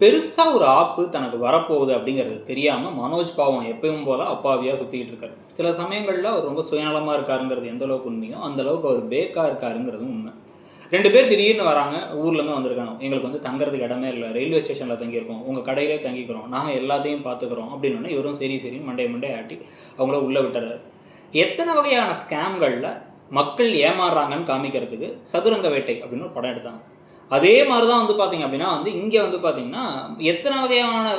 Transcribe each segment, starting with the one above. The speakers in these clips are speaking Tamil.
பெருசா ஒரு ஆப்பு தனக்கு வரப்போகுது அப்படிங்கிறது தெரியாம மனோஜ் பாவம் எப்பயும் போல அப்பாவியா சுத்திக்கிட்டு இருக்காரு. சில சமயங்கள்ல அவர் ரொம்ப சுயநலமா இருக்காருங்கிறது எந்த அளவுக்கு உண்மையோ, அந்த அளவுக்கு அவர் பேக்கா இருக்காருங்கிறதும் உண்மை. 2 பேர் திடீர்னு வராங்க. ஊர்லேருந்து வந்திருக்காங்க. எங்களுக்கு வந்து தங்குறதுக்கு இடமே இல்ல. ரயில்வே ஸ்டேஷன்ல தங்கியிருக்கோம். உங்க கடையிலே தங்கிக்கிறோம். நாங்க எல்லாத்தையும் பார்த்துக்கிறோம் அப்படின்னோனே, இவரும் சரி சரின்னு மண்டைய மண்டைய ஆட்டி அவங்கள உள்ள விட்டுறாரு. எத்தனை வகையான ஸ்கேம்கள்ல மக்கள் ஏமாறுறாங்கன்னு காமிக்கிறதுக்கு சதுரங்க வேட்டை அப்படின்னு ஒரு படம் எடுத்தாங்க. அதே மாரி தான் வந்து பார்த்தீங்க அப்படின்னா, வந்து இங்க வந்து பார்த்தீங்கன்னா, எத்தனை வகையான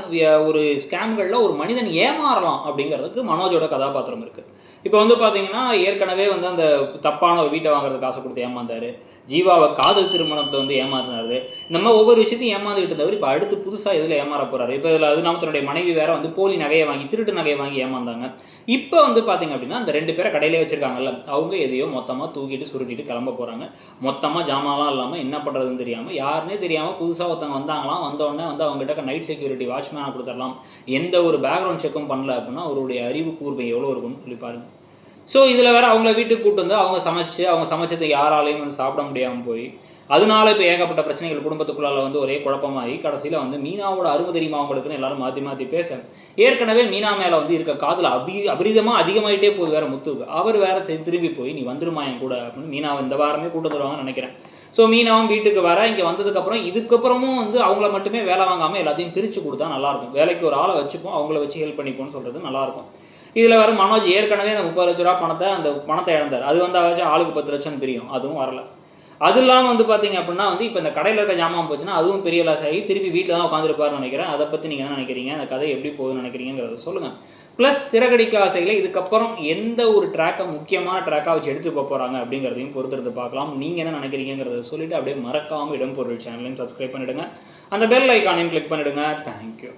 ஒரு ஸ்கேம்கள்ல ஒரு மனிதன் ஏமாறலாம் அப்படிங்கிறதுக்கு மனோஜோட கதாபாத்திரம் இருக்கு. இப்ப வந்து பார்த்தீங்கன்னா, ஏற்கனவே வந்து அந்த தப்பான ஒரு வீட்ட வாங்குறதுக்கு காசு குடுத்து ஏமாந்தாரு. ஜீவாவ காதல் திருமணத்துல வந்து ஏமாத்துனாரு. இந்த மாரி ஒவ்வொரு விஷயத்தையும் ஏமாந்துகிட்டு இருந்தவரு, இப்ப அடுத்து புதுசா எதுல ஏமாற போறாரு? இப்ப இதுல அது இல்லாம தன்னுடைய மனைவி வேற வந்து போலி நகைய வாங்கி, திருட்டு நகைய வாங்கி ஏமாந்தாங்க. இப்ப வந்து பார்த்தீங்க அப்படின்னா, அந்த 2 பேர கடையிலே வச்சிருக்காங்கல்ல, அவங்க எதையோ மொத்தமா தூக்கிட்டு, சுருட்டிட்டு கிளம்ப போறாங்க. மொத்தமா ஜாமான்லாம் இல்லாம என்ன பண்றதுன்னு தெரியாம, யாருன்னே தெரியாம புதுசா ஒருத்தவங்க வந்தாங்களாம். வந்தோனே வந்து அவங்ககிட்ட நைட் செக்யூரிட்டி வாட்ச்மேனா குடுத்துரலாம். எந்த ஒரு பேக்ரவுண்ட் செக்கும் பண்ணல அப்படின்னா, அவருடைய அறிவு கூர்மை எவ்வளோ இருக்கும்னு சொல்லி பாருங்க. ஸோ இதில வேற அவங்கள வீட்டுக்கு கூட்டு வந்து அவங்க சமைச்சு, அவங்க சமைச்சத யாராலயும் வந்து சாப்பிட முடியாம போய், அதனால இப்ப ஏகப்பட்ட பிரச்சனைகள் குடும்பத்துக்குள்ளால வந்து ஒரே குழப்பமாகி, கடைசியில வந்து மீனாவோட அரும தெரியுமா அவங்களுக்குன்னு எல்லாரும் மாத்தி மாத்தி பேச, ஏற்கனவே மீனா மேல வந்து இருக்க காதல் அபரிதமா அதிகமாயிட்டே போகுது வேற முத்துவுக்கு. அவர் வேற திரும்பி போய், "நீ வந்துருமா என் கூட" அப்படின்னு மீனாவ இந்த வாரமே கூட்டு வந்துருவாங்கன்னு நெனைக்கிறேன். ஸோ மீனாவும் வீட்டுக்கு வர, இங்க வந்ததுக்கப்புறம் இதுக்கப்புறமும் வந்து அவங்கள மட்டுமே வேலை வாங்காம எல்லாத்தையும் பிரிச்சு குடுத்தா நல்லாருக்கும். வேலைக்கு ஒரு ஆள வச்சுப்போம், அவங்கள வச்சு ஹெல்ப் பண்ணிப்போம்னு சொல்றது நல்லாருக்கும். இதில வேற மனோஜ் ஏற்கனவே அந்த ரூ. 30,00,000 அந்த பணத்த இழந்தாரு. அது வந்தாவாச்சும் ஆளுக்கு 10,00,000 பிரியும். அதுவும் வரல. அது இல்லாம வந்து பார்த்தீங்க அப்டின்னா வந்து, இப்ப இந்த கடையில இருக்க ஜாமான் போச்சுன்னா, அதுவும் பெரிய லாஸ் ஆகி திருப்பி வீட்ல தான் உட்கார்ந்திருப்பாருன்னு நெனைக்கிறேன். அத பத்தி நீங்க என்ன நெனைக்கிறீங்க? அந்த கதை எப்படி போகுதுன்னு நெனைக்கிறீங்கங்கிறத சொல்லுங்க. பிளஸ் சிறகடிக்க ஆசையில இதுக்கப்புறம் எந்த ஒரு ட்ராக்க முக்கியமான ட்ராக்கா வச்சு எடுத்துட்டு போறாங்க அப்படிங்கிறதையும் பொறுத்திருந்து பார்க்கலாம். நீங்க என்ன நெனைக்கிறீங்கங்கிறத சொல்லிட்டு அப்படியே மறக்காம இடம் பொருள் சேனலையும் சப்ஸ்கிரைப் பண்ணிடுங்க. அந்த பெல் ஐகானையும் கிளிக் பண்ணிடுங்க. Thank you.